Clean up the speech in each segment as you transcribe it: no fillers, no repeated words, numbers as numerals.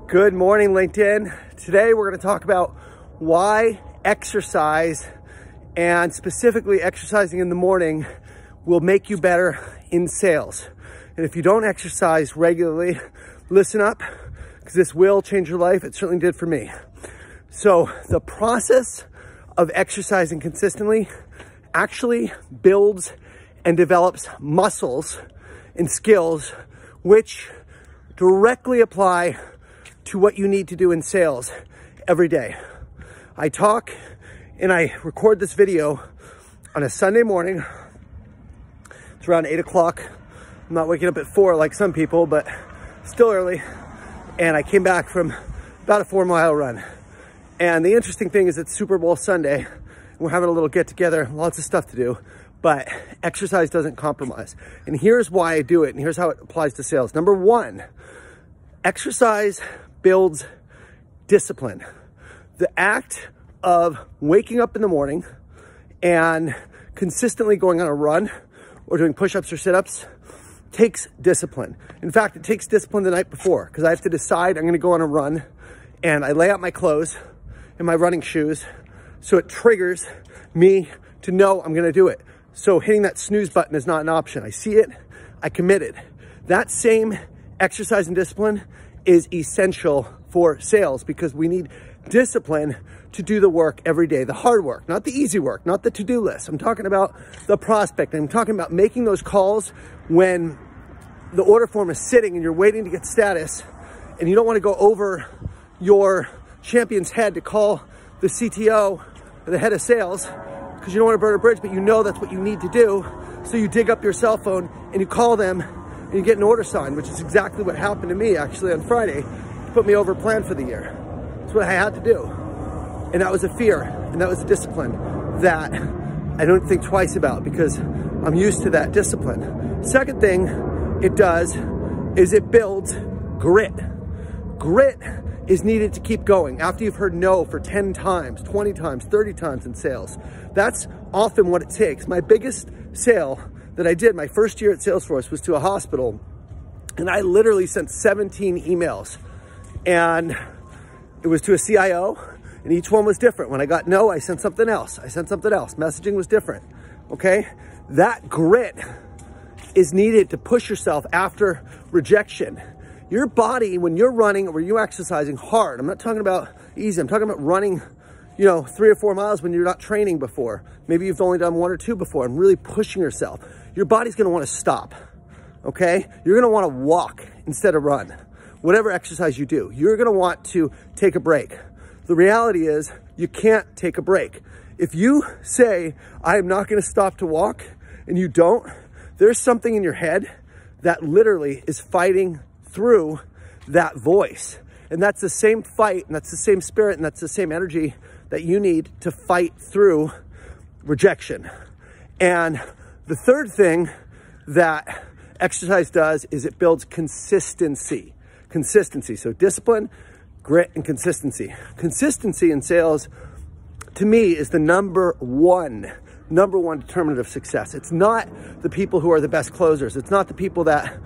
Good morning, LinkedIn. Today we're going to talk about why exercise, and specifically exercising in the morning, will make you better in sales. And if you don't exercise regularly, listen up, because this will change your life. It certainly did for me. So the process of exercising consistently actually builds and develops muscles and skills which directly apply to what you need to do in sales every day. I talk and I record this video on a Sunday morning. It's around 8 o'clock. I'm not waking up at 4 like some people, but still early. And I came back from about a 4-mile run. And the interesting thing is it's Super Bowl Sunday. We're having a little get together, lots of stuff to do, but exercise doesn't compromise. And here's why I do it, and here's how it applies to sales. Number one, exercise builds discipline. The act of waking up in the morning and consistently going on a run or doing push-ups or sit-ups takes discipline. In fact, it takes discipline the night before, because I have to decide I'm gonna go on a run, and I lay out my clothes and my running shoes, so it triggers me to know I'm gonna do it. So hitting that snooze button is not an option. I see it, I committed. That same exercise and discipline is essential for sales, because we need discipline to do the work every day, the hard work, not the easy work, not the to-do list. I'm talking about the prospect. I'm talking about making those calls when the order form is sitting and you're waiting to get status, and you don't want to go over your champion's head to call the CTO or the head of sales because you don't want to burn a bridge, but you know that's what you need to do. So you dig up your cell phone and you call them and you get an order signed, which is exactly what happened to me actually on Friday to put me over plan for the year. That's what I had to do. And that was a fear, and that was a discipline that I don't think twice about, because I'm used to that discipline. Second thing it does is it builds grit. Grit is needed to keep going after you've heard no for 10 times, 20 times, 30 times in sales. That's often what it takes. My biggest sale that I did my first year at Salesforce was to a hospital, and I literally sent 17 emails, and it was to a CIO, and each one was different. When I got no, I sent something else. I sent something else. Messaging was different, okay? That grit is needed to push yourself after rejection. Your body, when you're running or you're exercising hard, I'm not talking about easy, I'm talking about running, 3 or 4 miles when you're not training before. Maybe you've only done 1 or 2 before, and really pushing yourself. Your body's gonna wanna stop, okay? You're gonna wanna walk instead of run. Whatever exercise you do, you're gonna want to take a break. The reality is you can't take a break. If you say, I am not gonna stop to walk, and you don't, there's something in your head that literally is fighting through that voice. And that's the same fight, and that's the same spirit, and that's the same energy that you need to fight through rejection. And the third thing that exercise does is it builds consistency. Consistency. So discipline, grit, and consistency. Consistency in sales, to me, is the number one determinant of success. It's not the people who are the best closers. It's not the people that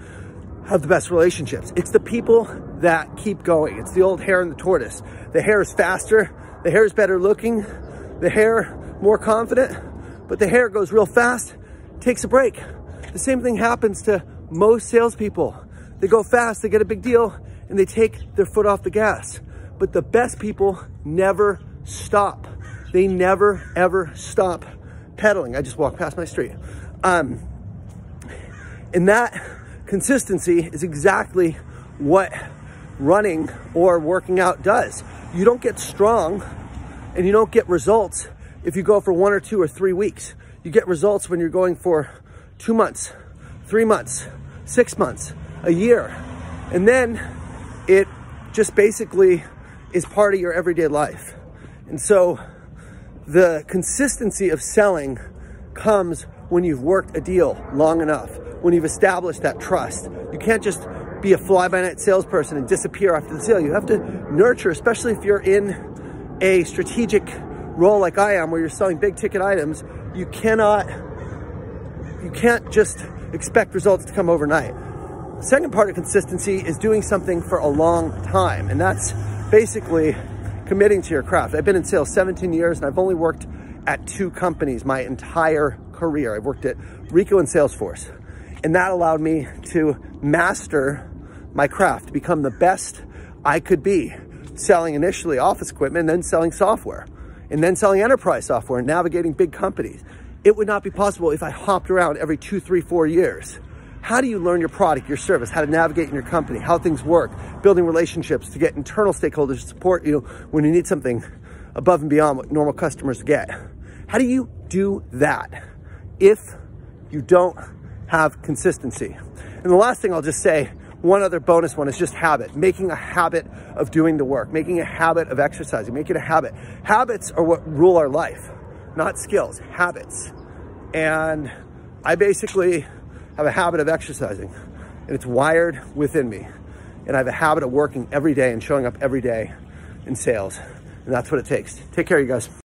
have the best relationships. It's the people that keep going. It's the old hare and the tortoise. The hare is faster. The hare is better looking. The hare more confident. But the hare goes real fast, takes a break. The same thing happens to most salespeople. They go fast, they get a big deal, and they take their foot off the gas. But the best people never stop. They never, ever stop pedaling. I just walked past my street. And that consistency is exactly what running or working out does. You don't get strong and you don't get results if you go for 1 or 2 or 3 weeks. You get results when you're going for 2 months, 3 months, 6 months, a year. And then it just basically is part of your everyday life. And so the consistency of selling comes when you've worked a deal long enough, when you've established that trust. You can't just be a fly-by-night salesperson and disappear after the sale. You have to nurture, especially if you're in a strategic role like I am, where you're selling big ticket items. You can't just expect results to come overnight. The second part of consistency is doing something for a long time. And that's basically committing to your craft. I've been in sales 17 years and I've only worked at 2 companies my entire career. I've worked at Ricoh and Salesforce. And that allowed me to master my craft, to become the best I could be, selling initially office equipment, and then selling software, and then selling enterprise software and navigating big companies. It would not be possible if I hopped around every 2, 3, 4 years. How do you learn your product, your service, how to navigate in your company, how things work, building relationships to get internal stakeholders to support you when you need something above and beyond what normal customers get? How do you do that if you don't have consistency? And the last thing I'll just say, one other bonus one, is just habit. Making a habit of doing the work, making a habit of exercising, making a habit. Habits are what rule our life, not skills, habits. And I basically have a habit of exercising, and it's wired within me. And I have a habit of working every day and showing up every day in sales. And that's what it takes. Take care, you guys.